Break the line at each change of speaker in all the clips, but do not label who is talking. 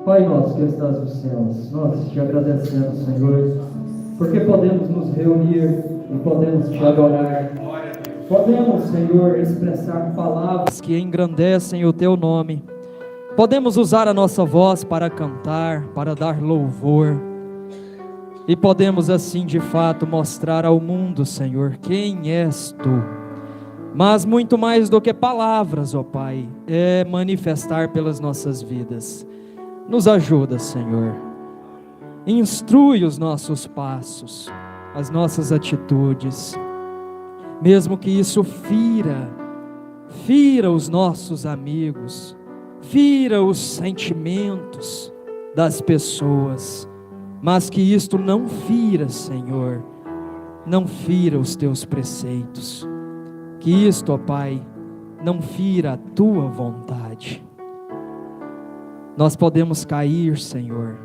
Pai nosso que estás nos céus, nós te agradecemos, Senhor, porque podemos nos reunir e podemos te adorar. Podemos, Senhor, expressar palavras que engrandecem o teu nome. Podemos usar a nossa voz para cantar, para dar louvor. E podemos assim, de fato, mostrar ao mundo, Senhor, quem és tu. Mas muito mais do que palavras, ó Pai, é manifestar pelas nossas vidas. Nos ajuda, Senhor. Instrui os nossos passos, as nossas atitudes. Mesmo que isso fira os nossos amigos, fira os sentimentos das pessoas, mas que isto não fira, Senhor, não fira os teus preceitos. Que isto, ó Pai, não fira a tua vontade. Nós podemos cair, Senhor,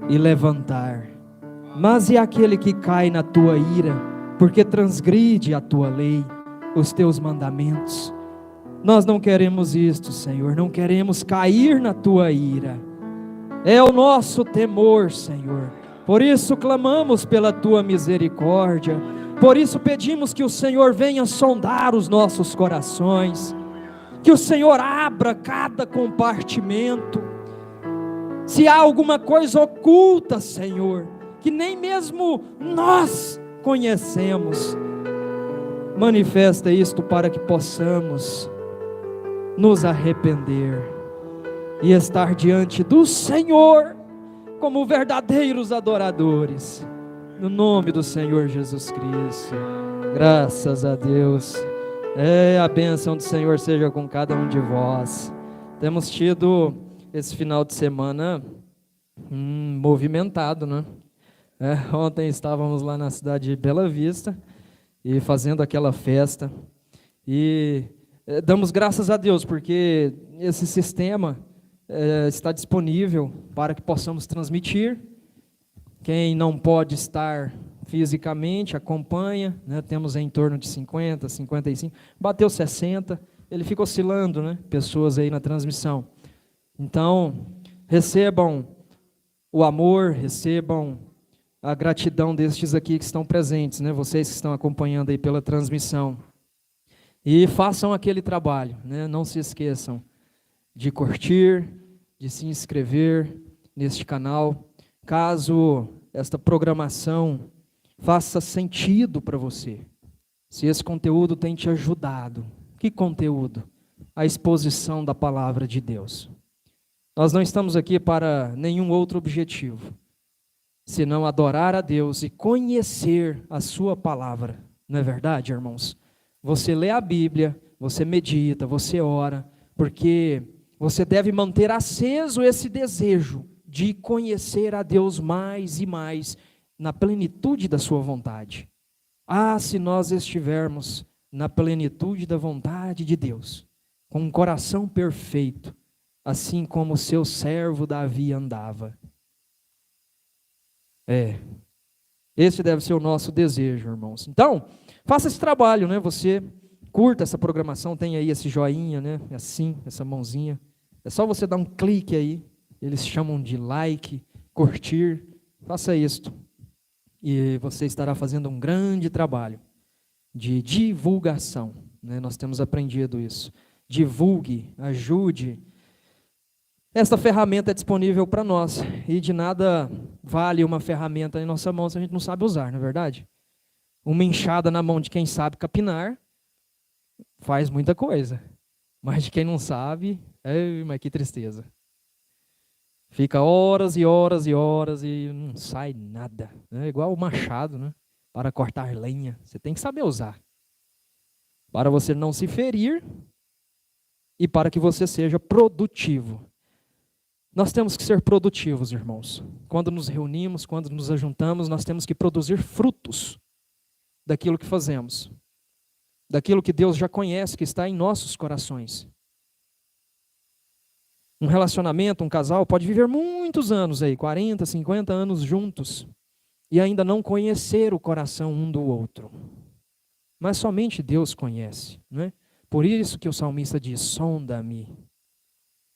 e levantar, mas e aquele que cai na tua ira, porque transgride a tua lei, os teus mandamentos? Nós não queremos isto, Senhor, não queremos cair na tua ira. É o nosso temor, Senhor. Por isso clamamos pela tua misericórdia. Por isso pedimos que o Senhor venha sondar os nossos corações, que o Senhor abra cada compartimento. Se há alguma coisa oculta, Senhor, que nem mesmo nós conhecemos, manifesta isto para que possamos nos arrepender e estar diante do Senhor como verdadeiros adoradores, no nome do Senhor Jesus Cristo. Graças a Deus. A bênção do Senhor seja com cada um de vós. Temos tido esse final de semana movimentado, né? Ontem estávamos lá na cidade de Bela Vista e fazendo aquela festa, e damos graças a Deus porque esse sistema está disponível para que possamos transmitir. Quem não pode estar fisicamente acompanha, né? Temos em torno de 50, 55, bateu 60, ele fica oscilando, né? Pessoas aí na transmissão. Então, recebam o amor, recebam a gratidão destes aqui que estão presentes, né? Vocês que estão acompanhando aí pela transmissão. E façam aquele trabalho, né? Não se esqueçam de curtir, de se inscrever neste canal. Caso esta programação faça sentido para você, se esse conteúdo tem te ajudado. Que conteúdo? A exposição da palavra de Deus. Nós não estamos aqui para nenhum outro objetivo, senão adorar a Deus e conhecer a sua palavra. Não é verdade, irmãos? Você lê a Bíblia, você medita, você ora, porque você deve manter aceso esse desejo de conhecer a Deus mais e mais, na plenitude da sua vontade. Se nós estivermos na plenitude da vontade de Deus, com um coração perfeito, assim como o seu servo Davi andava. Esse deve ser o nosso desejo, irmãos. Então, faça esse trabalho, né? Você curta essa programação, tem aí esse joinha, né? Assim, essa mãozinha. É só você dar um clique aí, eles chamam de like, curtir. Faça isto. E você estará fazendo um grande trabalho de divulgação, né? Nós temos aprendido isso. Divulgue, ajude. Esta ferramenta é disponível para nós, e de nada vale uma ferramenta em nossa mão se a gente não sabe usar, não é verdade? Uma enxada na mão de quem sabe capinar faz muita coisa, mas de quem não sabe, mas que tristeza. Fica horas e horas e horas e não sai nada. É igual o machado, né? Para cortar lenha, você tem que saber usar, para você não se ferir e para que você seja produtivo. Nós temos que ser produtivos, irmãos. Quando nos reunimos, quando nos ajuntamos, nós temos que produzir frutos daquilo que fazemos, daquilo que Deus já conhece, que está em nossos corações. Um relacionamento, um casal pode viver muitos anos aí, 40, 50 anos juntos, e ainda não conhecer o coração um do outro. Mas somente Deus conhece, não é? Por isso que o salmista diz: sonda-me,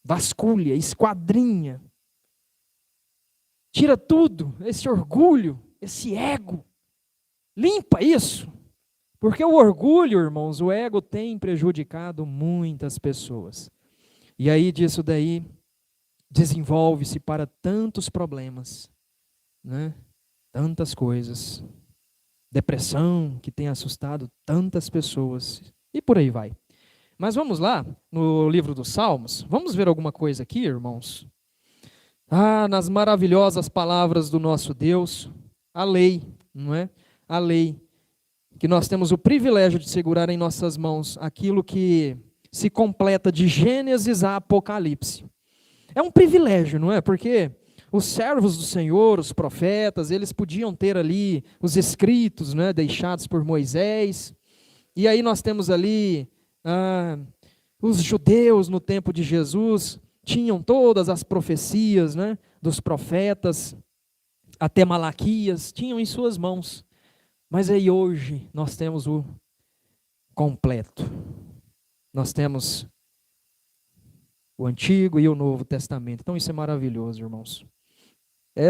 vasculha, esquadrinha,
Tira tudo, esse orgulho, esse ego. Limpa isso. Porque o orgulho, irmãos, o ego tem prejudicado muitas pessoas. E aí disso daí desenvolve-se para tantos problemas, né? Tantas coisas. Depressão que tem assustado tantas pessoas. E por aí vai. Mas vamos lá, no livro dos Salmos. Vamos ver alguma coisa aqui, irmãos? Nas maravilhosas palavras do nosso Deus, a lei, não é? A lei. Que nós temos o privilégio de segurar em nossas mãos aquilo que se completa de Gênesis a Apocalipse. É um privilégio, não é? Porque os servos do Senhor, os profetas, eles podiam ter ali os escritos, né, deixados por Moisés. E aí nós temos ali os judeus no tempo de Jesus, tinham todas as profecias, né, dos profetas, até Malaquias, tinham em suas mãos. Mas aí hoje nós temos o completo. Nós temos o Antigo e o Novo Testamento. Então isso é maravilhoso, irmãos.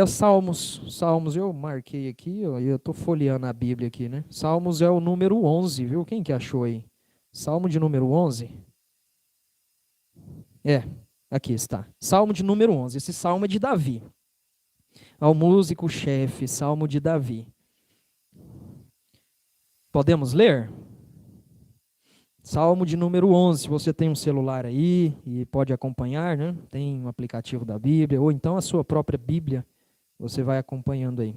Salmos eu marquei aqui, ó, eu estou folheando a Bíblia aqui, né? Salmos é o número 11, viu? Quem que achou aí? Salmo de número 11? Aqui está. Salmo de número 11. Esse salmo é de Davi. Ao músico-chefe, Salmo de Davi. Podemos ler? Salmo de número 11, se você tem um celular aí e pode acompanhar, né? Tem um aplicativo da Bíblia, ou então a sua própria Bíblia, você vai acompanhando aí.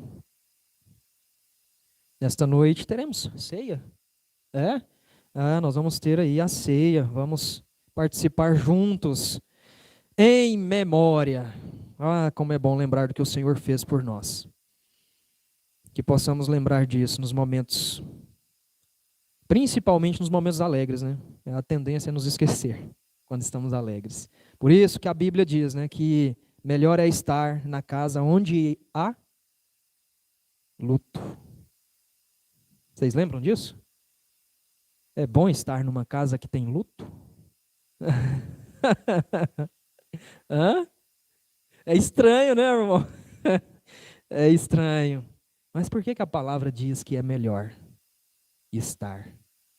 Nesta noite teremos ceia. Nós vamos ter aí a ceia, vamos participar juntos, em memória. Como é bom lembrar do que o Senhor fez por nós. Que possamos lembrar disso nos momentos, principalmente nos momentos alegres, né? A tendência é nos esquecer quando estamos alegres. Por isso que a Bíblia diz, né, que melhor é estar na casa onde há luto. Vocês lembram disso? É bom estar numa casa que tem luto? É estranho, né, irmão? É estranho. Mas por que a palavra diz que é melhor estar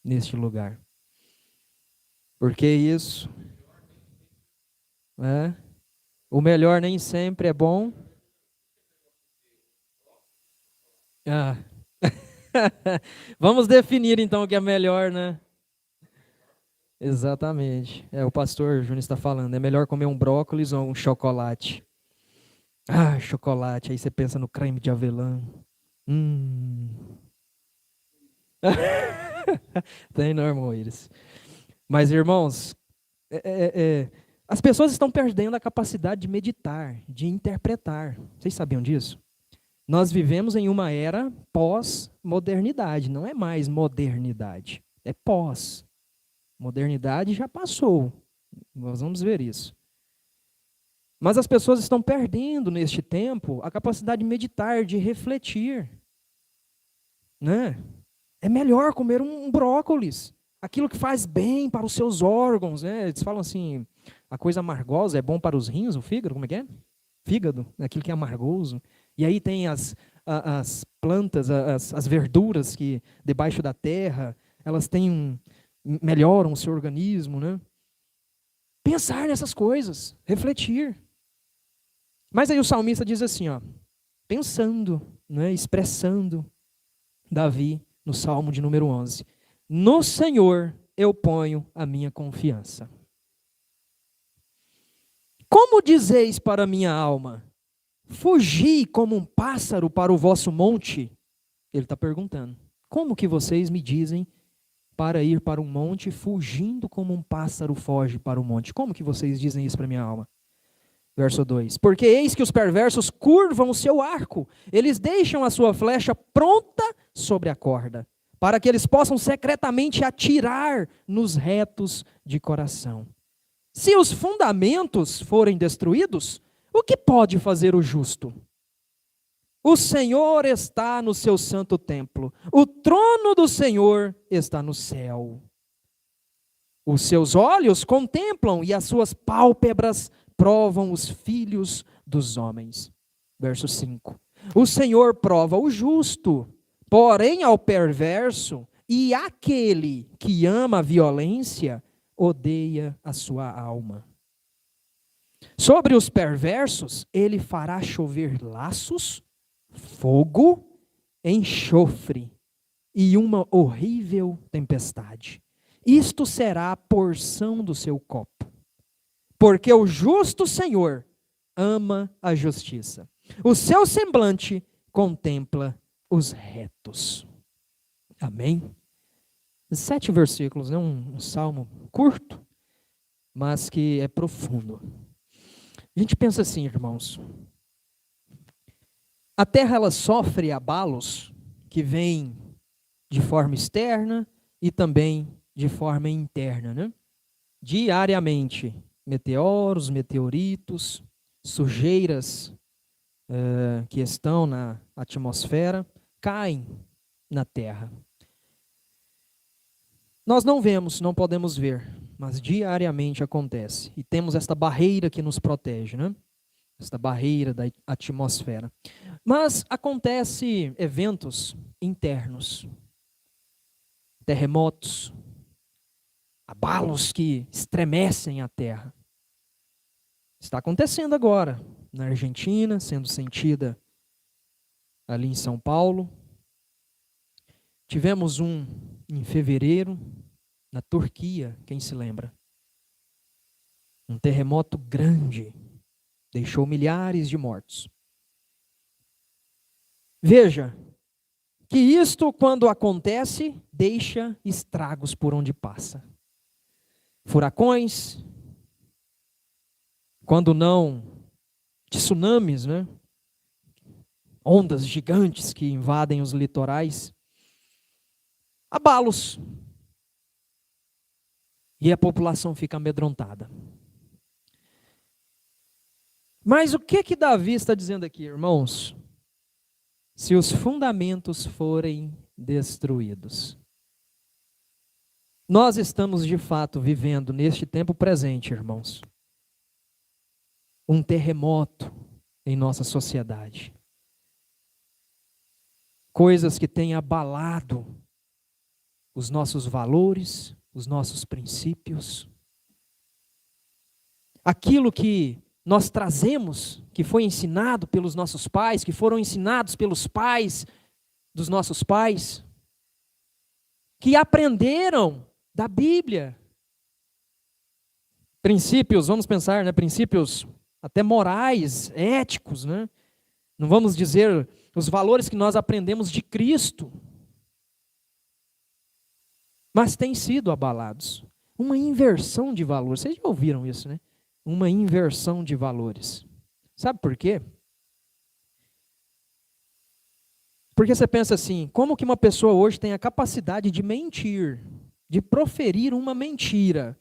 neste lugar? Porque isso, o melhor nem sempre é bom. Vamos definir então o que é melhor, né? Exatamente. O pastor Júnior está falando, é melhor comer um brócolis ou um chocolate. Chocolate, aí você pensa no creme de avelã. Tem, não, irmão Iris. Mas, irmãos, as pessoas estão perdendo a capacidade de meditar, de interpretar. Vocês sabiam disso? Nós vivemos em uma era pós-modernidade, não é mais modernidade, é pós. Modernidade já passou, nós vamos ver isso. Mas as pessoas estão perdendo neste tempo a capacidade de meditar, de refletir. Né? É melhor comer um brócolis, aquilo que faz bem para os seus órgãos. Né? Eles falam assim, a coisa amargosa é bom para os rins, o fígado, como é que é? Fígado, aquilo que é amargoso. E aí tem as plantas, as verduras que debaixo da terra, elas melhoram o seu organismo, né? Pensar nessas coisas, refletir. Mas aí o salmista diz assim, pensando, né, expressando Davi no Salmo de número 11. No Senhor eu ponho a minha confiança. Como dizeis para minha alma, fugi como um pássaro para o vosso monte? Ele está perguntando. Como que vocês me dizem para ir para um monte, fugindo como um pássaro foge para o monte? Como que vocês dizem isso para minha alma? Verso 2. Porque eis que os perversos curvam o seu arco, eles deixam a sua flecha pronta sobre a corda, para que eles possam secretamente atirar nos retos de coração. Se os fundamentos forem destruídos, o que pode fazer o justo? O Senhor está no seu santo templo, o trono do Senhor está no céu. Os seus olhos contemplam e as suas pálpebras provam os filhos dos homens. Verso 5. O Senhor prova o justo, porém ao perverso e aquele que ama a violência odeia a sua alma. Sobre os perversos, ele fará chover laços, fogo, enxofre e uma horrível tempestade. Isto será a porção do seu copo. Porque o justo Senhor ama a justiça. O seu semblante contempla os retos. Amém? 7 versículos, né? Um salmo curto, mas que é profundo. A gente pensa assim, irmãos. A terra, ela sofre abalos que vêm de forma externa e também de forma interna, né? Diariamente, meteoros, meteoritos, sujeiras que estão na atmosfera caem na terra. Nós não vemos, não podemos ver, mas diariamente acontece. E temos esta barreira que nos protege, né? Esta barreira da atmosfera. Mas acontece eventos internos, terremotos, abalos que estremecem a terra. Está acontecendo agora na Argentina, sendo sentida ali em São Paulo. Tivemos um em fevereiro, na Turquia, quem se lembra? Um terremoto grande, deixou milhares de mortos. Veja, que isto, quando acontece, deixa estragos por onde passa. Furacões, quando não, tsunamis, né? Ondas gigantes que invadem os litorais. Abalos. E a população fica amedrontada. Mas o que Davi está dizendo aqui, irmãos? Se os fundamentos forem destruídos. Nós estamos de fato vivendo neste tempo presente, irmãos, um terremoto em nossa sociedade. Coisas que têm abalado os nossos valores, os nossos princípios. Aquilo que nós trazemos, que foi ensinado pelos nossos pais, que foram ensinados pelos pais dos nossos pais, que aprenderam da Bíblia. Princípios, vamos pensar, né? Princípios até morais, éticos, né? Não vamos dizer os valores que nós aprendemos de Cristo. Mas têm sido abalados. Uma inversão de valores. Vocês já ouviram isso, né? Uma inversão de valores. Sabe por quê? Porque você pensa assim, como que uma pessoa hoje tem a capacidade de mentir, de proferir uma mentira,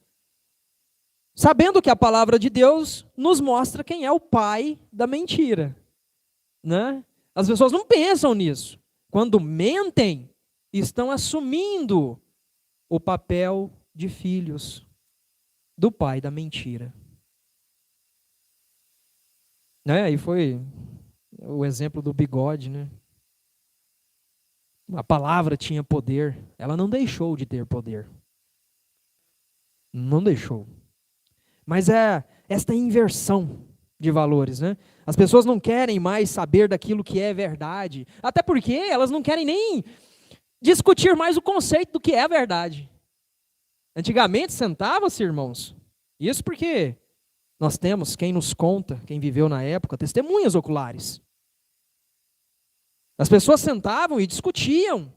sabendo que a palavra de Deus nos mostra quem é o pai da mentira, né? As pessoas não pensam nisso. Quando mentem, estão assumindo o papel de filhos do pai da mentira. Né? Aí foi o exemplo do bigode, né? A palavra tinha poder, ela não deixou de ter poder. Não deixou. Mas é esta inversão de valores, né? As pessoas não querem mais saber daquilo que é verdade, até porque elas não querem nem discutir mais o conceito do que é a verdade. Antigamente sentava-se, irmãos, isso porque nós temos quem nos conta, quem viveu na época, testemunhas oculares. As pessoas sentavam e discutiam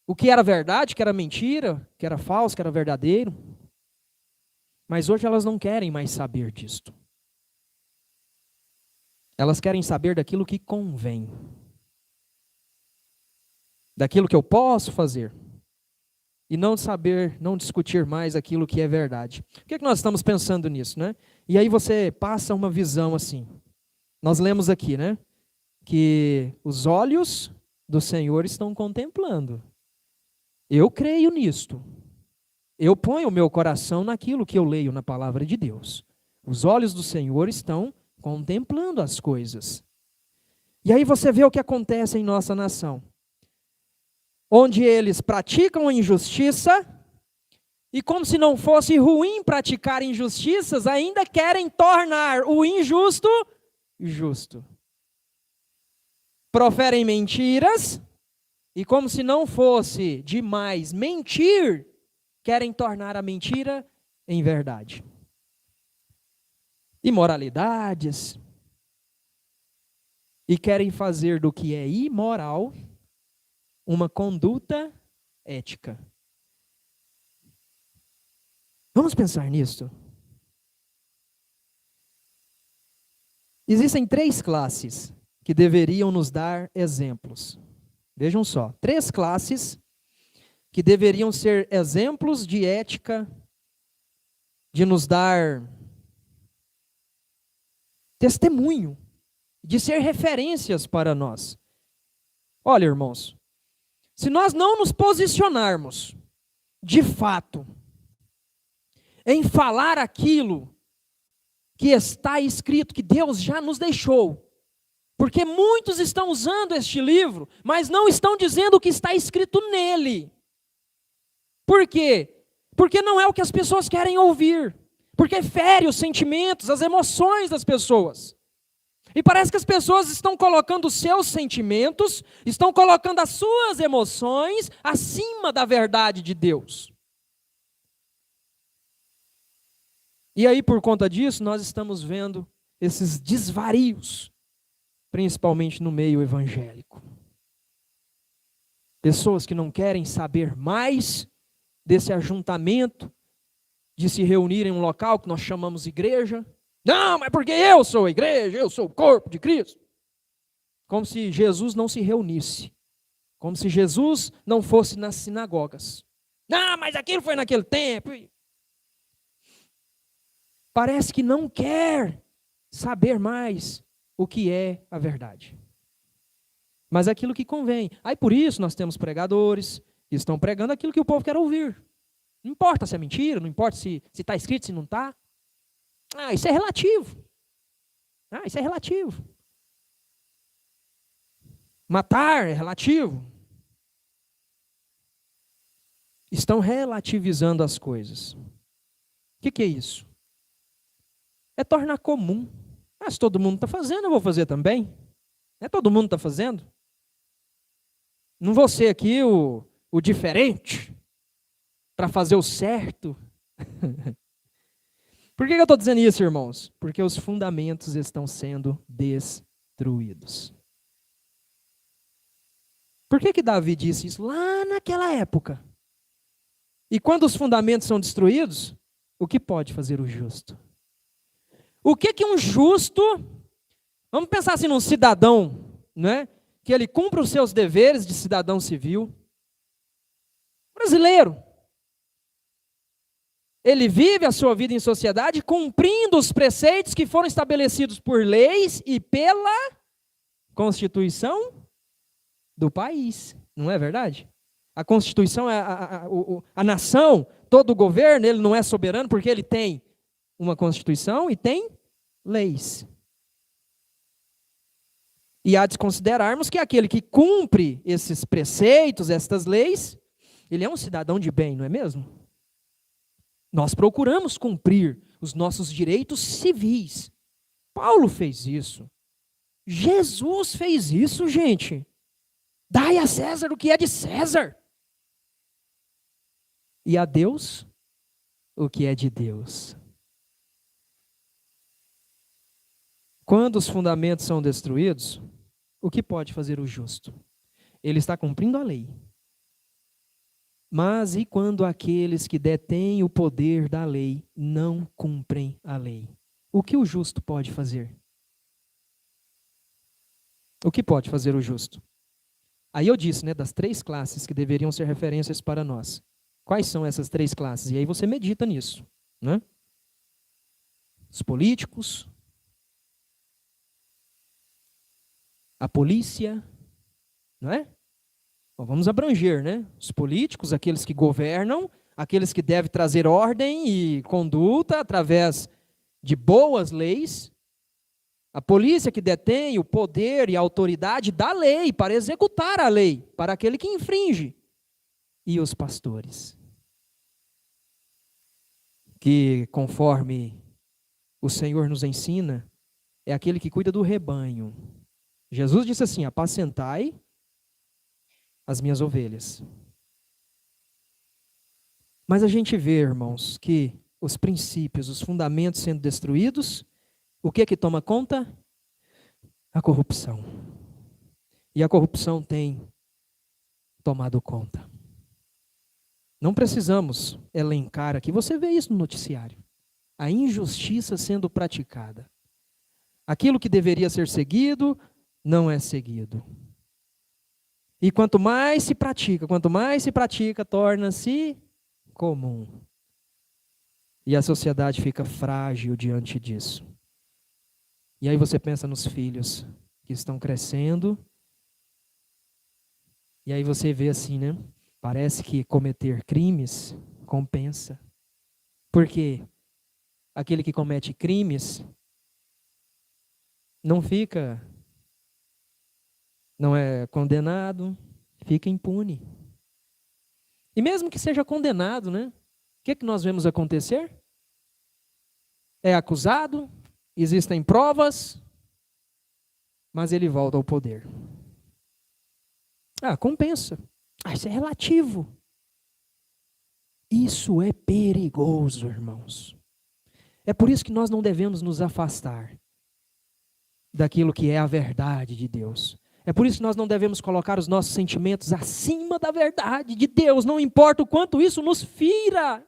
o que era verdade, o que era mentira, o que era falso, o que era verdadeiro. Mas hoje elas não querem mais saber disto. Elas querem saber daquilo que convém. Daquilo que eu posso fazer. E não saber, não discutir mais aquilo que é verdade. Por que nós estamos pensando nisso, né? E aí você passa uma visão assim. Nós lemos aqui, né? Que os olhos do Senhor estão contemplando. Eu creio nisto. Eu ponho o meu coração naquilo que eu leio na palavra de Deus. Os olhos do Senhor estão contemplando as coisas. E aí você vê o que acontece em nossa nação, onde eles praticam a injustiça, e como se não fosse ruim praticar injustiças, ainda querem tornar o injusto justo. Proferem mentiras, e como se não fosse demais mentir, querem tornar a mentira em verdade. Imoralidades, e querem fazer do que é imoral uma conduta ética. Vamos pensar nisso. Existem 3 classes que deveriam nos dar exemplos. Vejam só, 3 classes que deveriam ser exemplos de ética, de nos dar testemunho, de ser referências para nós. Olha, irmãos, se nós não nos posicionarmos, de fato, em falar aquilo que está escrito, que Deus já nos deixou, porque muitos estão usando este livro, mas não estão dizendo o que está escrito nele. Por quê? Porque não é o que as pessoas querem ouvir, porque fere os sentimentos, as emoções das pessoas. E parece que as pessoas estão colocando os seus sentimentos, estão colocando as suas emoções acima da verdade de Deus. E aí, por conta disso, nós estamos vendo esses desvarios, principalmente no meio evangélico. Pessoas que não querem saber mais desse ajuntamento, de se reunir em um local que nós chamamos igreja. Não, mas porque eu sou a igreja, eu sou o corpo de Cristo. Como se Jesus não se reunisse. Como se Jesus não fosse nas sinagogas. Não, mas aquilo foi naquele tempo. Parece que não quer saber mais o que é a verdade. Mas aquilo que convém. Aí por isso nós temos pregadores que estão pregando aquilo que o povo quer ouvir. Não importa se é mentira, não importa se está escrito, se não está. Ah, isso é relativo. Ah, isso é relativo. Matar é relativo. Estão relativizando as coisas. O que é isso? É tornar comum. Ah, se todo mundo está fazendo, eu vou fazer também. Todo mundo está fazendo. Não vou ser aqui o diferente para fazer o certo. Por que eu estou dizendo isso, irmãos? Porque os fundamentos estão sendo destruídos. Por que Davi disse isso lá naquela época? E quando os fundamentos são destruídos, o que pode fazer o justo? O que um justo, vamos pensar assim num cidadão, né? Que ele cumpre os seus deveres de cidadão civil, brasileiro. Ele vive a sua vida em sociedade cumprindo os preceitos que foram estabelecidos por leis e pela Constituição do país. Não é verdade? A Constituição, a nação, todo o governo, ele não é soberano porque ele tem uma Constituição e tem leis. E há de considerarmos que aquele que cumpre esses preceitos, estas leis, ele é um cidadão de bem, não é mesmo? Nós procuramos cumprir os nossos direitos civis. Paulo fez isso. Jesus fez isso, gente. Dai a César o que é de César. E a Deus o que é de Deus. Quando os fundamentos são destruídos, o que pode fazer o justo? Ele está cumprindo a lei. Mas e quando aqueles que detêm o poder da lei não cumprem a lei? O que o justo pode fazer? O que pode fazer o justo? Aí eu disse, né, das 3 classes que deveriam ser referências para nós. Quais são essas 3 classes? E aí você medita nisso, né? Os políticos, a polícia, não é? Bom, vamos abranger, né? Os políticos, aqueles que governam, aqueles que devem trazer ordem e conduta através de boas leis, A polícia que detém o poder e a autoridade da lei para executar a lei, para aquele que infringe. E os pastores, que conforme o Senhor nos ensina, é aquele que cuida do rebanho. Jesus disse assim: apacentai as minhas ovelhas. Mas a gente vê, irmãos, que os princípios, os fundamentos sendo destruídos, o que é que toma conta? A corrupção. E a corrupção tem tomado conta. Não precisamos elencar aqui, você vê isso no noticiário. A injustiça sendo praticada. Aquilo que deveria ser seguido, não é seguido. E quanto mais se pratica, torna-se comum. E a sociedade fica frágil diante disso. E aí você pensa nos filhos que estão crescendo. E aí você vê assim, né? Parece que cometer crimes compensa. Porque aquele que comete crimes não é condenado, fica impune. E mesmo que seja condenado, né? O que nós vemos acontecer? É acusado, existem provas, mas ele volta ao poder. Compensa. Isso é relativo. Isso é perigoso, irmãos. É por isso que nós não devemos nos afastar daquilo que é a verdade de Deus. É por isso que nós não devemos colocar os nossos sentimentos acima da verdade de Deus, não importa o quanto isso nos fira.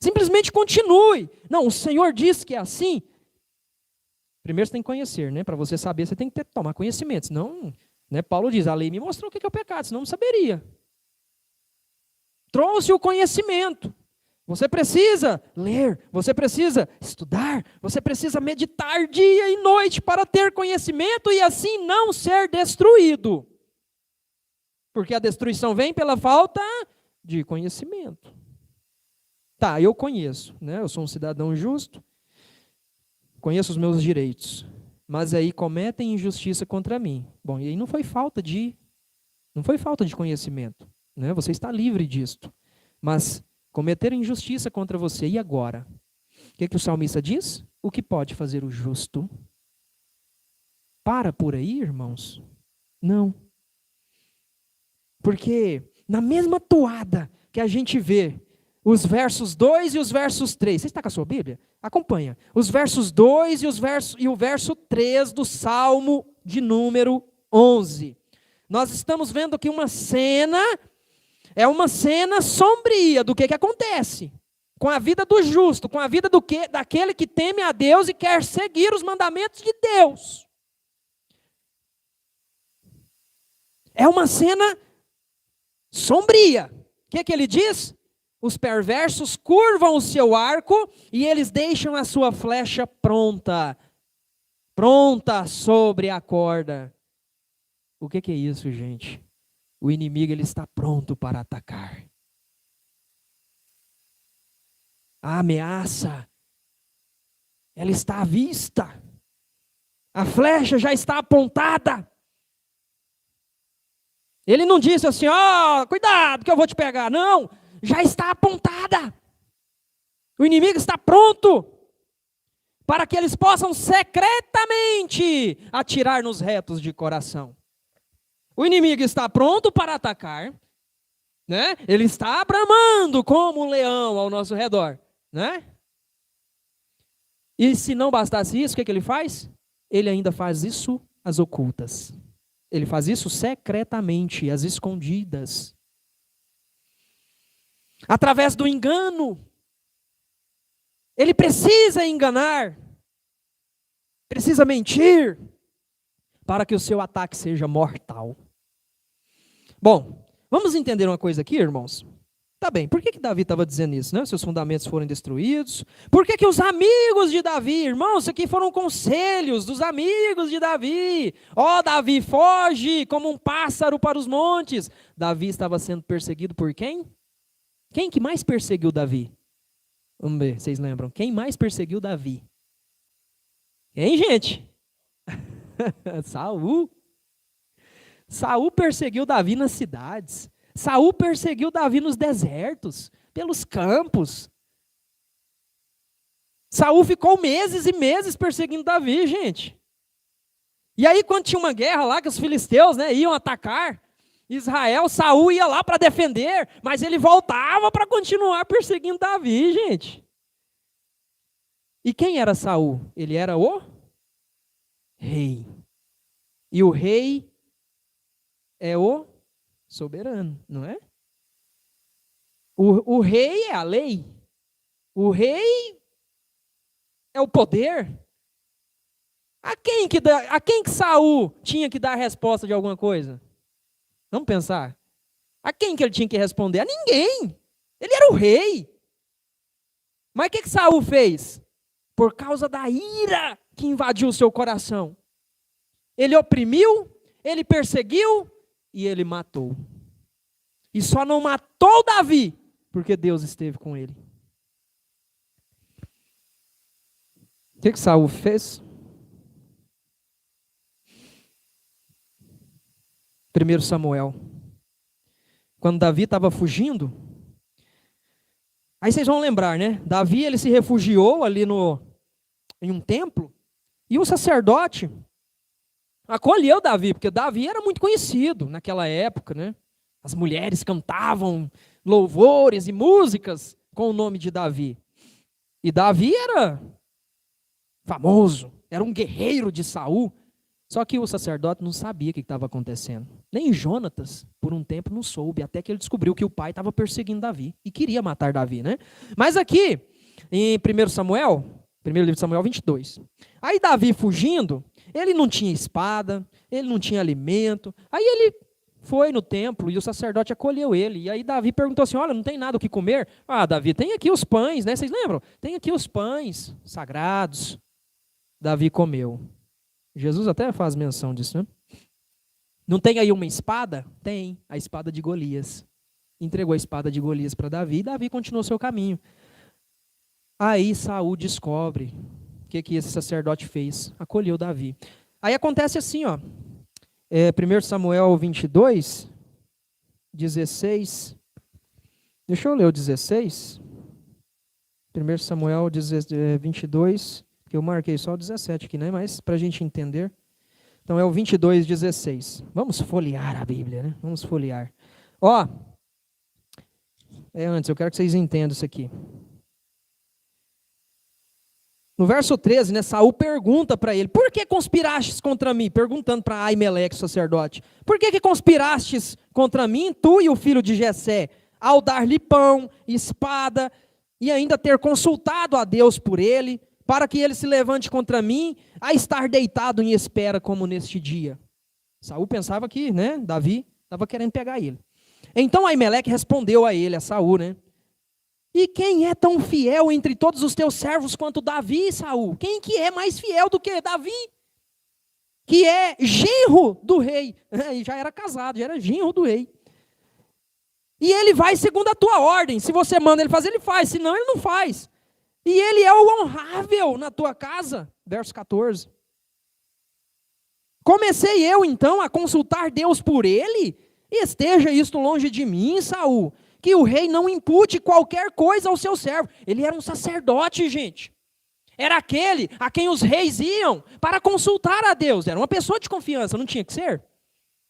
Simplesmente continue. Não, o Senhor disse que é assim. Primeiro você tem que conhecer, né? Para você saber, você tem que tomar conhecimento. Senão, né? Paulo diz, a lei me mostrou o que é o pecado, senão não saberia. Trouxe o conhecimento. Você precisa ler, você precisa estudar, você precisa meditar dia e noite para ter conhecimento e assim não ser destruído. Porque a destruição vem pela falta de conhecimento. Tá, eu conheço, né? Eu sou um cidadão justo, conheço os meus direitos, mas aí cometem injustiça contra mim. Bom, e aí não foi falta de conhecimento, né? Você está livre disto. Mas cometeram injustiça contra você, e agora? O que o salmista diz? O que pode fazer o justo? Para por aí, irmãos? Não. Porque na mesma toada que a gente vê os versos 2 e os versos 3, você está com a sua Bíblia? Acompanha. Os versos 2 e o verso 3 do Salmo de número 11. Nós estamos vendo aqui uma cena. É uma cena sombria do que acontece com a vida do justo, com a vida daquele que teme a Deus e quer seguir os mandamentos de Deus. É uma cena sombria. O que ele diz? Os perversos curvam o seu arco e eles deixam a sua flecha pronta sobre a corda. O que é isso, gente? O inimigo ele está pronto para atacar. A ameaça, ela está à vista. A flecha já está apontada. Ele não disse assim, cuidado que eu vou te pegar. Não, já está apontada. O inimigo está pronto para que eles possam secretamente atirar nos retos de coração. O inimigo está pronto para atacar, né? Ele está bramando como um leão ao nosso redor, né? E se não bastasse isso, o que ele faz? Ele ainda faz isso às ocultas. Ele faz isso secretamente, às escondidas. Através do engano. Ele precisa enganar, precisa mentir, para que o seu ataque seja mortal. Bom, vamos entender uma coisa aqui, irmãos? Tá bem, por que Davi estava dizendo isso, né? Seus fundamentos foram destruídos. Por que os amigos de Davi, irmãos, isso aqui foram conselhos dos amigos de Davi. Davi, foge como um pássaro para os montes. Davi estava sendo perseguido por quem? Quem que mais perseguiu Davi? Vamos ver, vocês lembram? Quem mais perseguiu Davi? Hein, gente? Saul perseguiu Davi nas cidades. Saul perseguiu Davi nos desertos, pelos campos. Saul ficou meses e meses perseguindo Davi, gente. E aí, quando tinha uma guerra lá, que os filisteus, né, iam atacar Israel, Saul ia lá para defender, mas ele voltava para continuar perseguindo Davi, gente. E quem era Saul? Ele era o rei. E o rei é o soberano, não é? O rei é a lei. O rei é o poder. A quem que Saul tinha que dar a resposta de alguma coisa? Vamos pensar. A quem que ele tinha que responder? A ninguém. Ele era o rei. Mas o que Saul fez? Por causa da ira que invadiu o seu coração. Ele oprimiu, ele perseguiu e ele matou. E só não matou Davi porque Deus esteve com ele. O que Saul fez? 1 Samuel. Quando Davi estava fugindo, aí vocês vão lembrar, né? Davi, ele se refugiou ali em um templo, e um sacerdote acolheu Davi, porque Davi era muito conhecido naquela época, né? As mulheres cantavam louvores e músicas com o nome de Davi. E Davi era famoso, era um guerreiro de Saul. Só que o sacerdote não sabia o que estava acontecendo. Nem Jonatas, por um tempo, não soube, até que ele descobriu que o pai estava perseguindo Davi e queria matar Davi, né? Mas aqui, em 1 Samuel, primeiro livro de Samuel 22, aí Davi fugindo, ele não tinha espada, ele não tinha alimento, aí ele foi no templo e o sacerdote acolheu ele, e aí Davi perguntou assim, olha, não tem nada o que comer? Ah, Davi, tem aqui os pães, né? Vocês lembram? Tem aqui os pães sagrados. Davi comeu. Jesus até faz menção disso, né? Não tem aí uma espada? Tem, a espada de Golias. Entregou a espada de Golias para Davi e Davi continuou seu caminho. Aí Saul descobre o que esse sacerdote fez. Acolheu Davi. Aí acontece assim, ó. 1 Samuel 22, 16. Deixa eu ler o 16. 1 Samuel 22, que eu marquei só o 17 aqui, né? Mas para a gente entender. Então é o 22, 16. Vamos folhear a Bíblia, né? Vamos folhear. Ó, antes, eu quero que vocês entendam isso aqui. No verso 13, né, Saul pergunta para ele, por que conspirastes contra mim? Perguntando para Aimeleque, sacerdote. Por que conspirastes contra mim, tu e o filho de Jessé, ao dar-lhe pão, espada, e ainda ter consultado a Deus por ele, para que ele se levante contra mim, a estar deitado em espera como neste dia? Saul pensava que, né, Davi estava querendo pegar ele. Então Aimeleque respondeu a ele, a Saul, né? E quem é tão fiel entre todos os teus servos quanto Davi, Saul? Quem que é mais fiel do que Davi? Que é genro do rei. E já era casado, já era genro do rei. E ele vai segundo a tua ordem. Se você manda ele fazer, ele faz. Se não, ele não faz. E ele é o honrável na tua casa. Verso 14. Comecei eu, então, a consultar Deus por ele? Esteja isto longe de mim, Saul, que o rei não impute qualquer coisa ao seu servo. Ele era um sacerdote, gente. Era aquele a quem os reis iam para consultar a Deus. Era uma pessoa de confiança, não tinha que ser?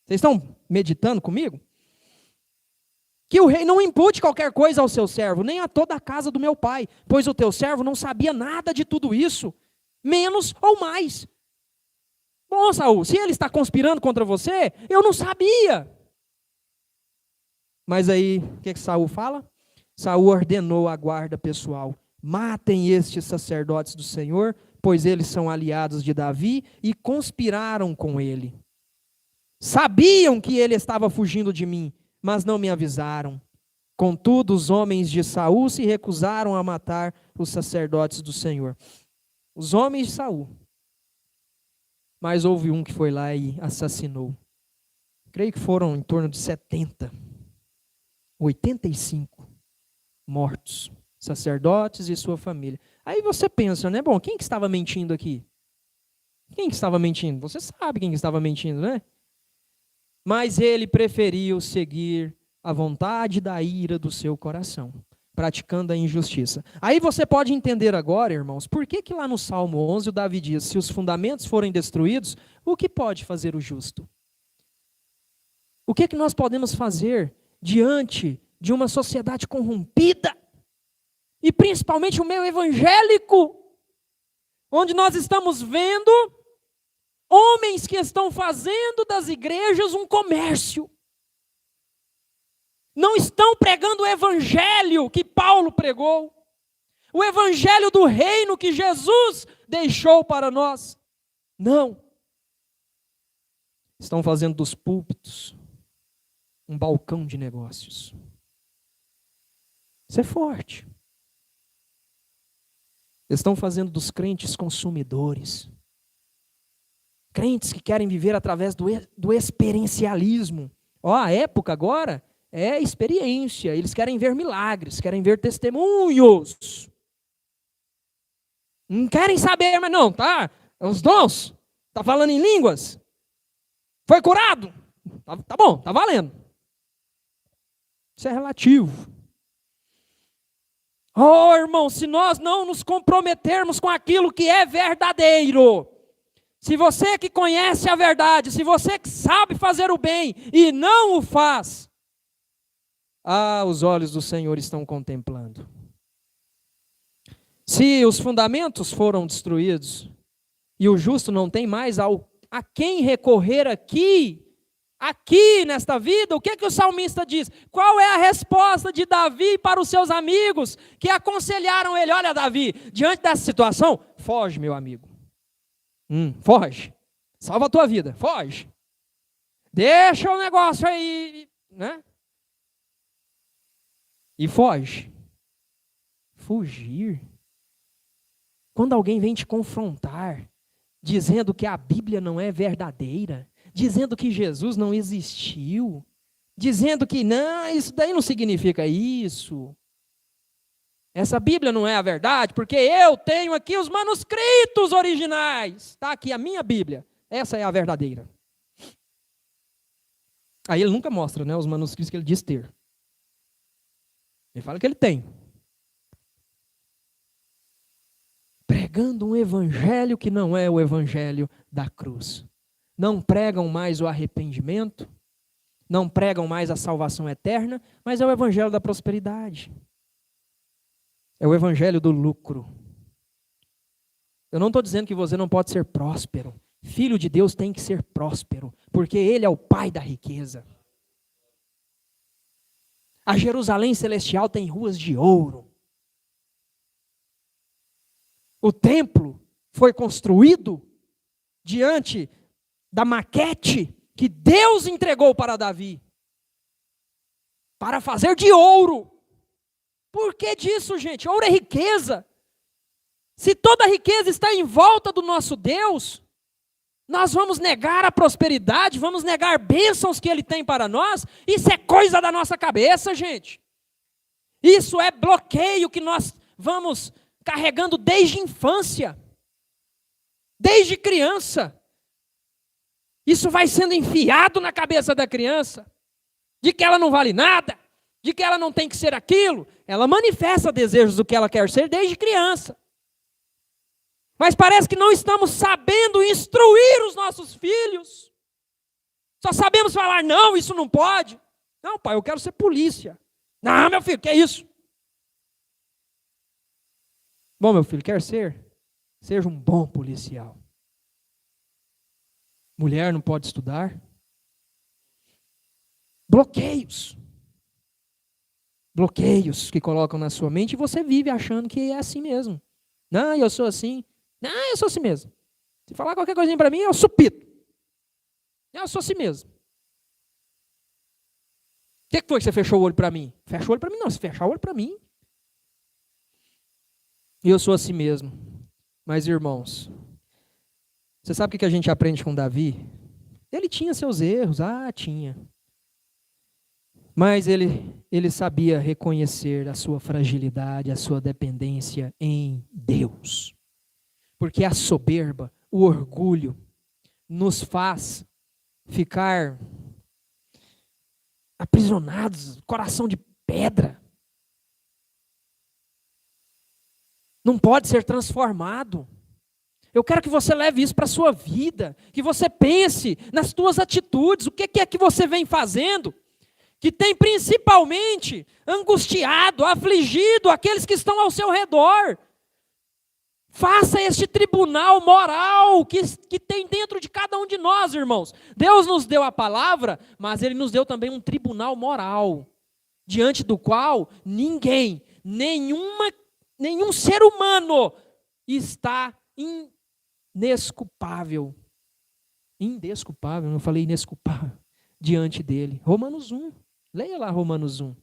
Vocês estão meditando comigo? Que o rei não impute qualquer coisa ao seu servo, nem a toda a casa do meu pai, pois o teu servo não sabia nada de tudo isso, menos ou mais. Bom, Saul, se ele está conspirando contra você, eu não sabia. Mas aí, o que Saul fala? Saul ordenou a guarda pessoal, matem estes sacerdotes do Senhor, pois eles são aliados de Davi e conspiraram com ele. Sabiam que ele estava fugindo de mim, mas não me avisaram. Contudo, os homens de Saul se recusaram a matar os sacerdotes do Senhor. Os homens de Saul. Mas houve um que foi lá e assassinou. Creio que foram em torno de 85 mortos, sacerdotes e sua família. Aí você pensa, né? Bom, quem que estava mentindo aqui? Quem que estava mentindo? Você sabe quem que estava mentindo, né? Mas ele preferiu seguir a vontade da ira do seu coração, praticando a injustiça. Aí você pode entender agora, irmãos, por que que lá no Salmo 11 o Davi diz, se os fundamentos forem destruídos, o que pode fazer o justo? O que que nós podemos fazer diante de uma sociedade corrompida? E principalmente o meio evangélico, onde nós estamos vendo homens que estão fazendo das igrejas um comércio. Não estão pregando o evangelho que Paulo pregou, o evangelho do reino que Jesus deixou para nós. Não. Estão fazendo dos púlpitos um balcão de negócios. Isso é forte. Estão fazendo dos crentes consumidores. Crentes que querem viver através do experiencialismo. A época agora é experiência. Eles querem ver milagres, querem ver testemunhos. Não querem saber, mas não, tá? Os dons, tá falando em línguas? Foi curado? Tá bom, tá valendo. Isso é relativo. Oh, irmão, se nós não nos comprometermos com aquilo que é verdadeiro, se você que conhece a verdade, se você que sabe fazer o bem e não o faz, os olhos do Senhor estão contemplando. Se os fundamentos foram destruídos e o justo não tem mais a quem recorrer aqui nesta vida, o que que o salmista diz? Qual é a resposta de Davi para os seus amigos que aconselharam ele? Olha, Davi, diante dessa situação, foge, meu amigo. Foge. Salva a tua vida, foge. Deixa o negócio aí, né? E foge. Fugir. Quando alguém vem te confrontar, dizendo que a Bíblia não é verdadeira, dizendo que Jesus não existiu, dizendo que não, isso daí não significa isso. Essa Bíblia não é a verdade, porque eu tenho aqui os manuscritos originais. Está aqui a minha Bíblia. Essa é a verdadeira. Aí ele nunca mostra, né, os manuscritos que ele diz ter. Ele fala que ele tem. Pregando um evangelho que não é o evangelho da cruz. Não pregam mais o arrependimento, não pregam mais a salvação eterna, mas é o evangelho da prosperidade. É o evangelho do lucro. Eu não estou dizendo que você não pode ser próspero. Filho de Deus tem que ser próspero, porque Ele é o Pai da riqueza. A Jerusalém celestial tem ruas de ouro. O templo foi construído diante da maquete que Deus entregou para Davi, para fazer de ouro. Por que disso, gente? Ouro é riqueza. Se toda a riqueza está em volta do nosso Deus, nós vamos negar a prosperidade, vamos negar bênçãos que Ele tem para nós. Isso é coisa da nossa cabeça, gente. Isso é bloqueio que nós vamos carregando desde a infância, desde criança. Isso vai sendo enfiado na cabeça da criança, de que ela não vale nada, de que ela não tem que ser aquilo. Ela manifesta desejos do que ela quer ser desde criança. Mas parece que não estamos sabendo instruir os nossos filhos. Só sabemos falar, não, isso não pode. Não, pai, eu quero ser polícia. Não, meu filho, que é isso? Bom, meu filho, quer ser? Seja um bom policial. Mulher não pode estudar. Bloqueios. Bloqueios que colocam na sua mente e você vive achando que é assim mesmo. Não, eu sou assim. Não, eu sou assim mesmo. Se falar qualquer coisinha para mim, eu supito. Eu sou assim mesmo. O que foi que você fechou o olho para mim? Fecha o olho para mim? Não, se fechar o olho para mim. E eu sou assim mesmo. Mas, irmãos, você sabe o que a gente aprende com Davi? Ele tinha seus erros, tinha. Mas ele sabia reconhecer a sua fragilidade, a sua dependência em Deus. Porque a soberba o orgulho nos faz ficar aprisionados, coração de pedra. Não pode ser transformado. Eu quero que você leve isso para a sua vida, que você pense nas suas atitudes, o que é que você vem fazendo, que tem principalmente angustiado, afligido aqueles que estão ao seu redor. Faça este tribunal moral que tem dentro de cada um de nós, irmãos. Deus nos deu a palavra, mas Ele nos deu também um tribunal moral, diante do qual ninguém, nenhum ser humano está indesculpável. Indesculpável, não falei inesculpável, diante dele. Romanos 1, leia lá Romanos 1.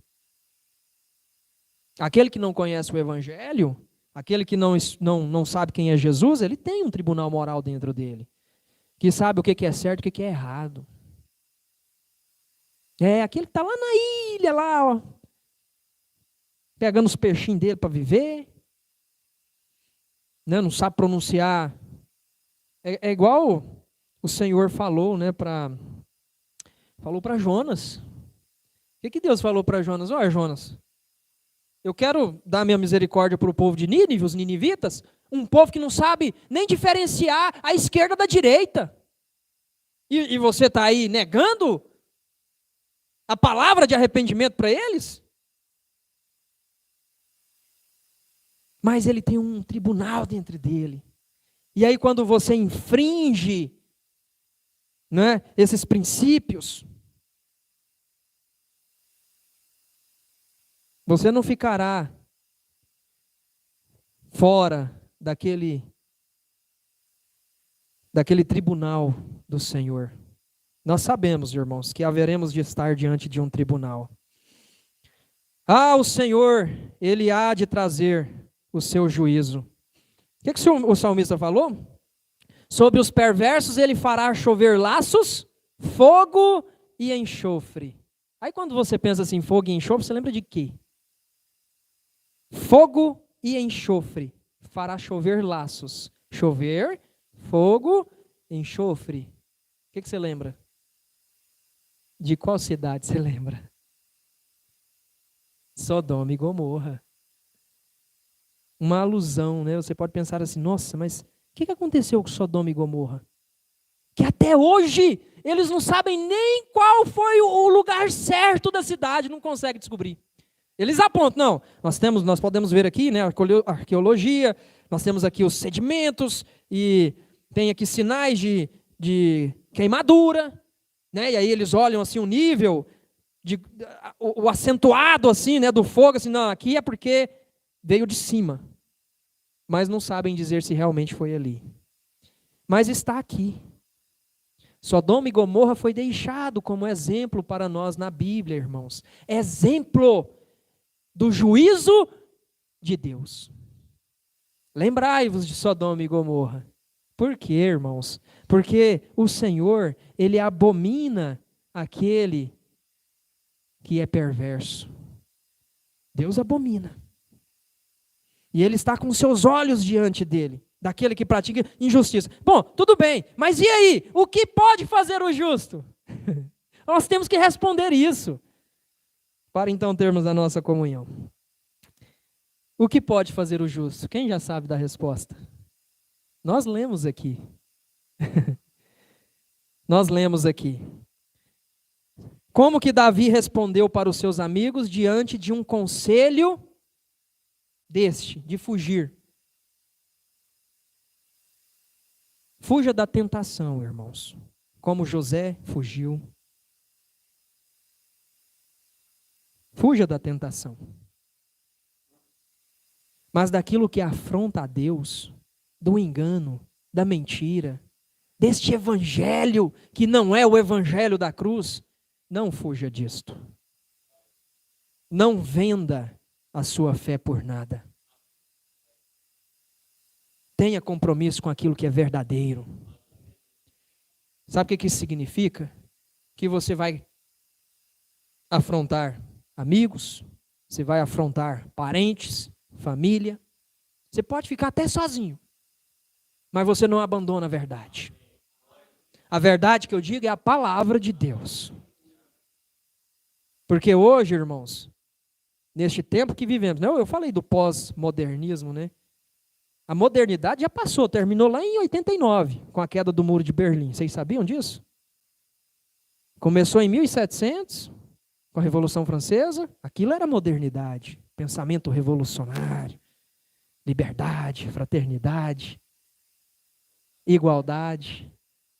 Aquele que não conhece o Evangelho, aquele que não sabe quem é Jesus, ele tem um tribunal moral dentro dele, que sabe o que é certo e o que é errado. É aquele que está lá na ilha, lá, ó, pegando os peixinhos dele para viver, né, não sabe pronunciar. É igual o Senhor falou, né, falou para Jonas. O que Deus falou para Jonas? Olha, Jonas, eu quero dar minha misericórdia para o povo de Nínive, os ninivitas, um povo que não sabe nem diferenciar a esquerda da direita. E você está aí negando a palavra de arrependimento para eles? Mas ele tem um tribunal dentro dele. E aí quando você infringe, né, esses princípios, você não ficará fora daquele tribunal do Senhor. Nós sabemos, irmãos, que haveremos de estar diante de um tribunal. O Senhor, Ele há de trazer o seu juízo. O que o salmista falou? Sobre os perversos Ele fará chover laços, fogo e enxofre. Aí quando você pensa assim, fogo e enxofre, você lembra de quê? Fogo e enxofre fará chover laços. Chover, fogo, enxofre. O que você lembra? De qual cidade você lembra? Sodoma e Gomorra. Uma alusão, né? Você pode pensar assim, nossa, mas o que aconteceu com Sodoma e Gomorra? Que até hoje eles não sabem nem qual foi o lugar certo da cidade, não conseguem descobrir. Eles apontam, não, nós podemos ver aqui, né, arqueologia, nós temos aqui os sedimentos, e tem aqui sinais de queimadura, né, e aí eles olham assim o nível, o acentuado assim, né, do fogo, assim, não, aqui é porque veio de cima, mas não sabem dizer se realmente foi ali. Mas está aqui. Sodoma e Gomorra foi deixado como exemplo para nós na Bíblia, irmãos. Exemplo do juízo de Deus. Lembrai-vos de Sodoma e Gomorra. Por quê, irmãos? Porque o Senhor, Ele abomina aquele que é perverso. Deus abomina. E Ele está com seus olhos diante dele, daquele que pratica injustiça. Bom, tudo bem, mas e aí? O que pode fazer o justo? Nós temos que responder isso, para então termos a nossa comunhão. O que pode fazer o justo? Quem já sabe da resposta? Nós lemos aqui. Nós lemos aqui. Como que Davi respondeu para os seus amigos diante de um conselho de fugir? Fuja da tentação, irmãos. Como José fugiu. Fuja da tentação. Mas daquilo que afronta a Deus, do engano, da mentira, deste evangelho que não é o evangelho da cruz, não fuja disto. Não venda a sua fé por nada. Tenha compromisso com aquilo que é verdadeiro. Sabe o que isso significa? Que você vai afrontar amigos, você vai afrontar parentes, família. Você pode ficar até sozinho. mas você não abandona a verdade. A verdade que eu digo é a palavra de Deus. Porque hoje, irmãos, neste tempo que vivemos, eu falei do pós-modernismo, né? A modernidade já passou, terminou lá em 89, com a queda do Muro de Berlim. Vocês sabiam disso? Começou em 1700, com a Revolução Francesa. Aquilo era modernidade, pensamento revolucionário, liberdade, fraternidade, igualdade.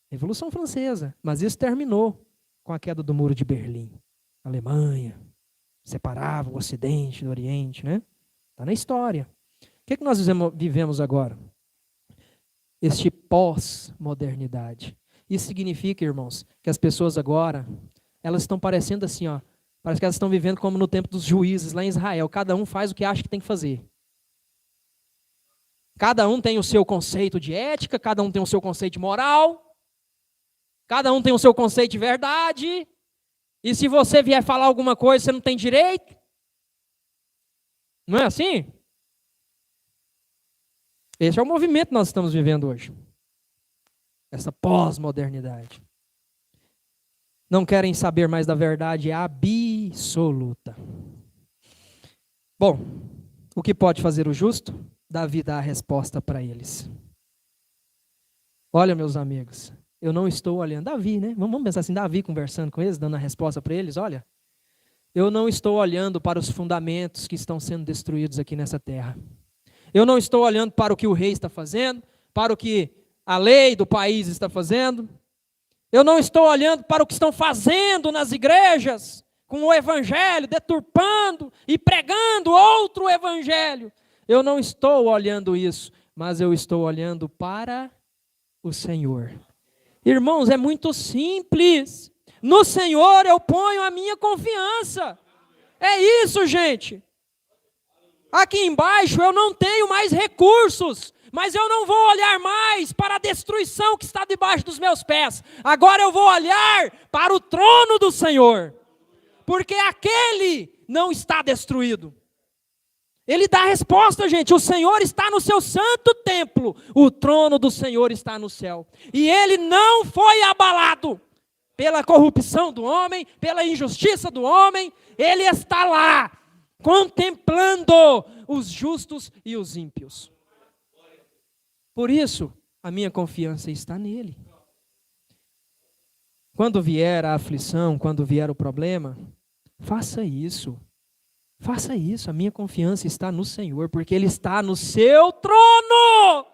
Revolução Francesa. Mas isso terminou com a queda do Muro de Berlim. Alemanha separava o Ocidente do Oriente, né? Está na história. O que nós vivemos agora? Este pós-modernidade. Isso significa, irmãos, que as pessoas agora, elas estão parecendo assim, ó, parece que elas estão vivendo como no tempo dos juízes lá em Israel. Cada um faz o que acha que tem que fazer. Cada um tem o seu conceito de ética, cada um tem o seu conceito de moral, cada um tem o seu conceito de verdade. E se você vier falar alguma coisa, você não tem direito? Não é assim? Esse é o movimento que nós estamos vivendo hoje. Essa pós-modernidade. Não querem saber mais da verdade absoluta. Bom, o que pode fazer o justo? Davi dá a resposta para eles. Olha, meus amigos, eu não estou olhando. Davi, né? Vamos pensar assim, Davi conversando com eles, dando a resposta para eles. Olha, eu não estou olhando para os fundamentos que estão sendo destruídos aqui nessa terra. Eu não estou olhando para o que o rei está fazendo, para o que a lei do país está fazendo. Eu não estou olhando para o que estão fazendo nas igrejas, com o evangelho, deturpando e pregando outro evangelho. Eu não estou olhando isso, mas eu estou olhando para o Senhor. Irmãos, é muito simples. No Senhor eu ponho a minha confiança. É isso, gente. Aqui embaixo eu não tenho mais recursos, mas eu não vou olhar mais para a destruição que está debaixo dos meus pés. Agora eu vou olhar para o trono do Senhor, porque aquele não está destruído. Ele dá a resposta, gente. O Senhor está no seu santo templo, o trono do Senhor está no céu, e ele não foi abalado pela corrupção do homem, pela injustiça do homem. Ele está lá, contemplando os justos e os ímpios. Por isso, a minha confiança está nele. Quando vier a aflição, quando vier o problema, faça isso. Faça isso. A minha confiança está no Senhor, porque Ele está no seu trono.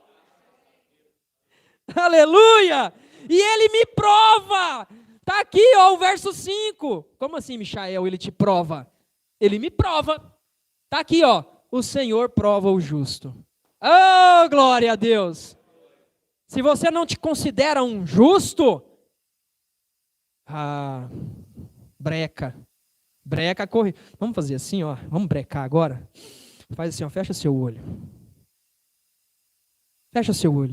Aleluia! E Ele me prova. Está aqui, ó, o verso 5. Como assim, Michael, Ele te prova? Ele me prova. Está aqui, ó. O Senhor prova o justo. Oh, glória a Deus! Se você não te considera um justo, breca, corre. Vamos fazer assim, ó. Vamos brecar agora. Faz assim, ó. Fecha seu olho. Fecha seu olho.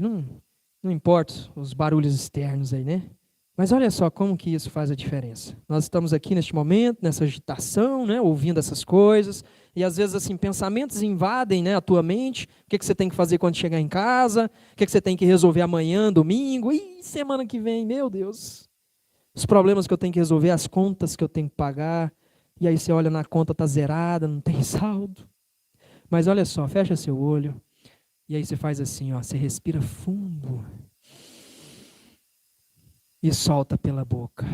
Não importa os barulhos externos aí, né? Mas olha só como que isso faz a diferença. Nós estamos aqui neste momento, nessa agitação, né, ouvindo essas coisas, e às vezes assim, pensamentos invadem, né, a tua mente. O que você tem que fazer quando chegar em casa? O que você tem que resolver amanhã, domingo? E semana que vem, meu Deus. Os problemas que eu tenho que resolver, as contas que eu tenho que pagar. E aí você olha na conta, está zerada, não tem saldo. Mas olha só, fecha seu olho. E aí você faz assim, ó, você respira fundo. E solta pela boca.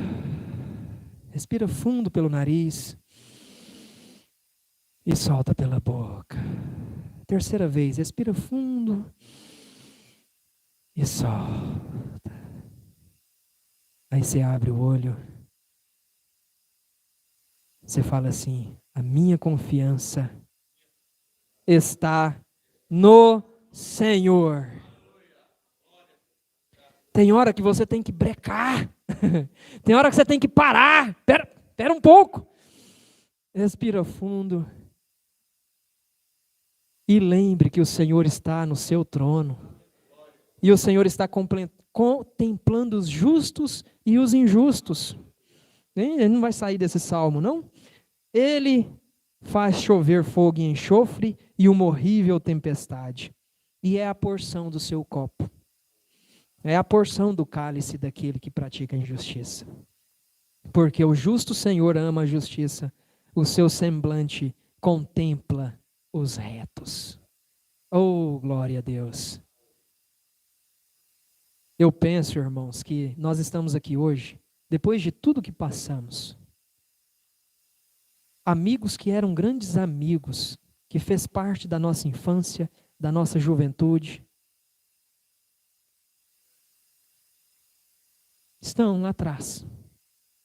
Respira fundo pelo nariz. E solta pela boca. Terceira vez, respira fundo. E solta. Aí você abre o olho. Você fala assim, a minha confiança está no Senhor. Tem hora que você tem que brecar. Tem hora que você tem que parar. Espera um pouco. Respira fundo. E lembre que o Senhor está no seu trono. E o Senhor está contemplando os justos e os injustos. Ele não vai sair desse salmo, não? Ele faz chover fogo e enxofre e uma horrível tempestade. E é a porção do seu copo. É a porção do cálice daquele que pratica a injustiça. Porque o justo Senhor ama a justiça, o seu semblante contempla os retos. Oh, glória a Deus! Eu penso, irmãos, que nós estamos aqui hoje, depois de tudo que passamos. Amigos que eram grandes amigos, que fez parte da nossa infância, da nossa juventude, estão lá atrás.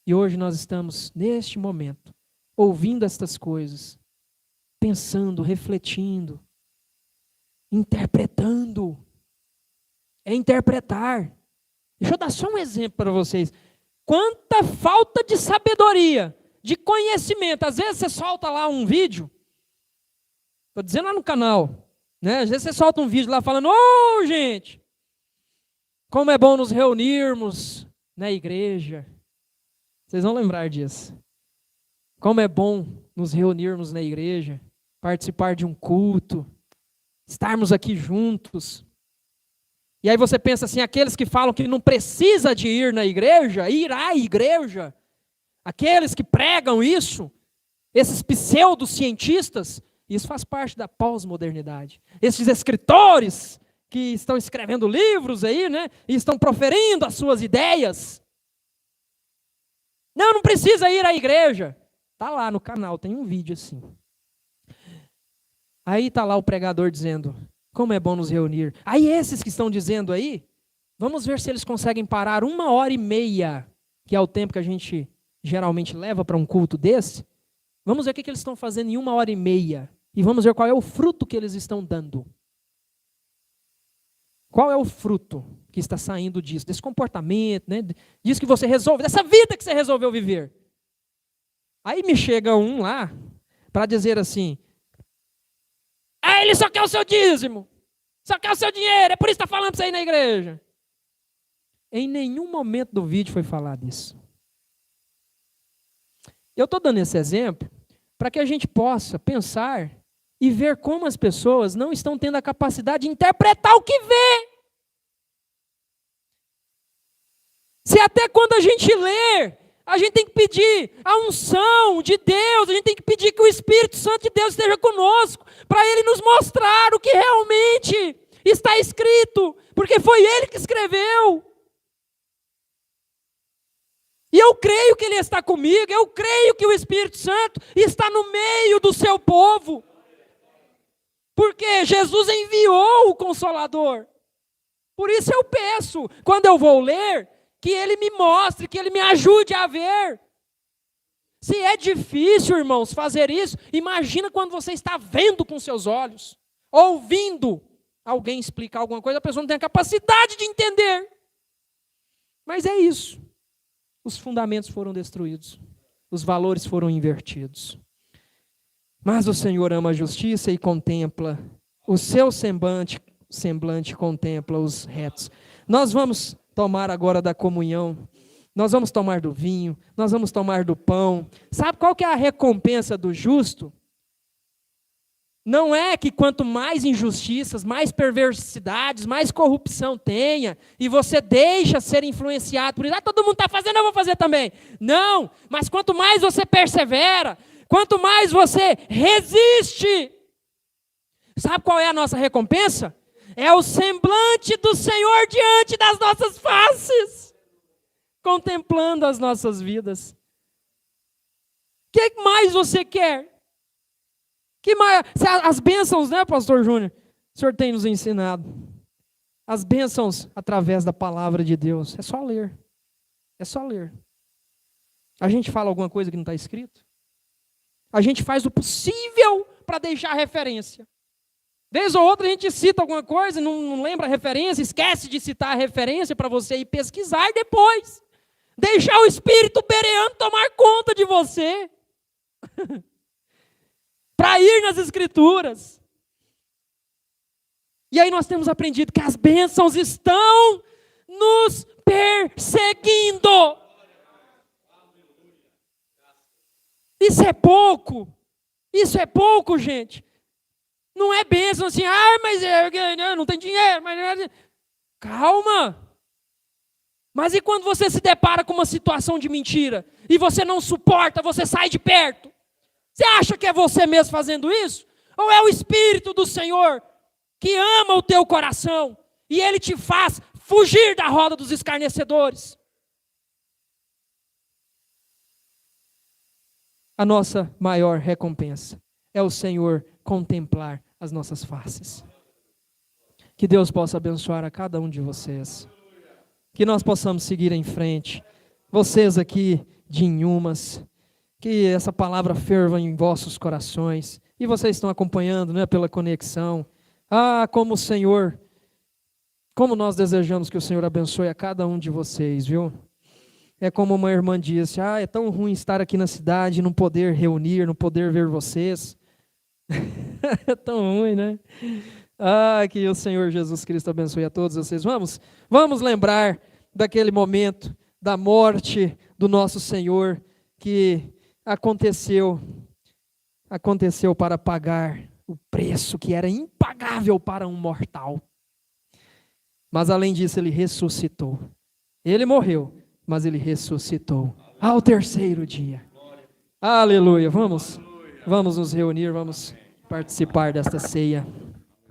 E hoje nós estamos, neste momento, ouvindo estas coisas, pensando, refletindo, interpretando. É interpretar. Deixa eu dar só um exemplo para vocês. Quanta falta de sabedoria, de conhecimento. Às vezes você solta lá um vídeo, estou dizendo lá no canal, né? Às vezes você solta um vídeo lá falando, ô gente, como é bom nos reunirmos na igreja. Vocês vão lembrar disso. Como é bom nos reunirmos na igreja, participar de um culto, estarmos aqui juntos. E aí você pensa assim, aqueles que falam que não precisa de ir na igreja, ir à igreja, aqueles que pregam isso, esses pseudocientistas, isso faz parte da pós-modernidade. Esses escritores que estão escrevendo livros aí, né, e estão proferindo as suas ideias. Não precisa ir à igreja. Está lá no canal, tem um vídeo assim. Aí está lá o pregador dizendo, como é bom nos reunir. Aí esses que estão dizendo aí, vamos ver se eles conseguem parar 1h30, que é o tempo que a gente geralmente leva para um culto desse. Vamos ver o que eles estão fazendo em 1h30. E vamos ver qual é o fruto que eles estão dando. Qual é o fruto que está saindo disso, desse comportamento, né? Disso que você resolve, dessa vida que você resolveu viver. Aí me chega um lá para dizer assim, ele só quer o seu dízimo, só quer o seu dinheiro, é por isso que está falando para você ir na igreja. Em nenhum momento do vídeo foi falado isso. Eu estou dando esse exemplo para que a gente possa pensar e ver como as pessoas não estão tendo a capacidade de interpretar o que vê. Se até quando a gente lê, a gente tem que pedir a unção de Deus, a gente tem que pedir que o Espírito Santo de Deus esteja conosco, para Ele nos mostrar o que realmente está escrito, porque foi Ele que escreveu. E eu creio que Ele está comigo, eu creio que o Espírito Santo está no meio do seu povo, porque Jesus enviou o Consolador. Por isso eu peço, quando eu vou ler, que Ele me mostre, que Ele me ajude a ver. Se é difícil, irmãos, fazer isso, imagina quando você está vendo com seus olhos, ouvindo alguém explicar alguma coisa, a pessoa não tem a capacidade de entender. Mas é isso. Os fundamentos foram destruídos, os valores foram invertidos. Mas o Senhor ama a justiça e contempla, o seu semblante contempla os retos. Nós vamos tomar agora da comunhão, nós vamos tomar do vinho, nós vamos tomar do pão. Sabe qual que é a recompensa do justo? Não é que quanto mais injustiças, mais perversidades, mais corrupção tenha, e você deixa ser influenciado por isso, todo mundo está fazendo, eu vou fazer também. Não, mas quanto mais você persevera, quanto mais você resiste, sabe qual é a nossa recompensa? É o semblante do Senhor diante das nossas faces, contemplando as nossas vidas. O que mais você quer? Que mais? As bênçãos, né, pastor Júnior? O senhor tem nos ensinado. As bênçãos através da palavra de Deus. É só ler. É só ler. A gente fala alguma coisa que não está escrito? A gente faz o possível para deixar referência. Vez ou outra a gente cita alguma coisa, não lembra a referência, esquece de citar a referência para você ir pesquisar depois. Deixar o Espírito bereano tomar conta de você. Para ir nas Escrituras. E aí nós temos aprendido que as bênçãos estão nos perseguindo. Isso é pouco. Isso é pouco, gente. Não é bênção assim, mas não tem dinheiro. Calma. Mas e quando você se depara com uma situação de mentira e você não suporta, você sai de perto? Você acha que é você mesmo fazendo isso? Ou é o Espírito do Senhor que ama o teu coração e Ele te faz fugir da roda dos escarnecedores? A nossa maior recompensa é o Senhor contemplar as nossas faces. Que Deus possa abençoar a cada um de vocês. Que nós possamos seguir em frente. Vocês aqui de Inhumas, que essa palavra ferva em vossos corações. E vocês estão acompanhando, né, pela conexão. Como o Senhor, como nós desejamos que o Senhor abençoe a cada um de vocês, viu? É como uma irmã disse, é tão ruim estar aqui na cidade, não poder reunir, não poder ver vocês. É tão ruim, né? Que o Senhor Jesus Cristo abençoe a todos vocês. Vamos lembrar daquele momento da morte do nosso Senhor que aconteceu para pagar o preço que era impagável para um mortal. Mas além disso, ele ressuscitou. Ele morreu, mas ele ressuscitou ao terceiro dia. Aleluia. Vamos nos reunir, vamos participar desta ceia.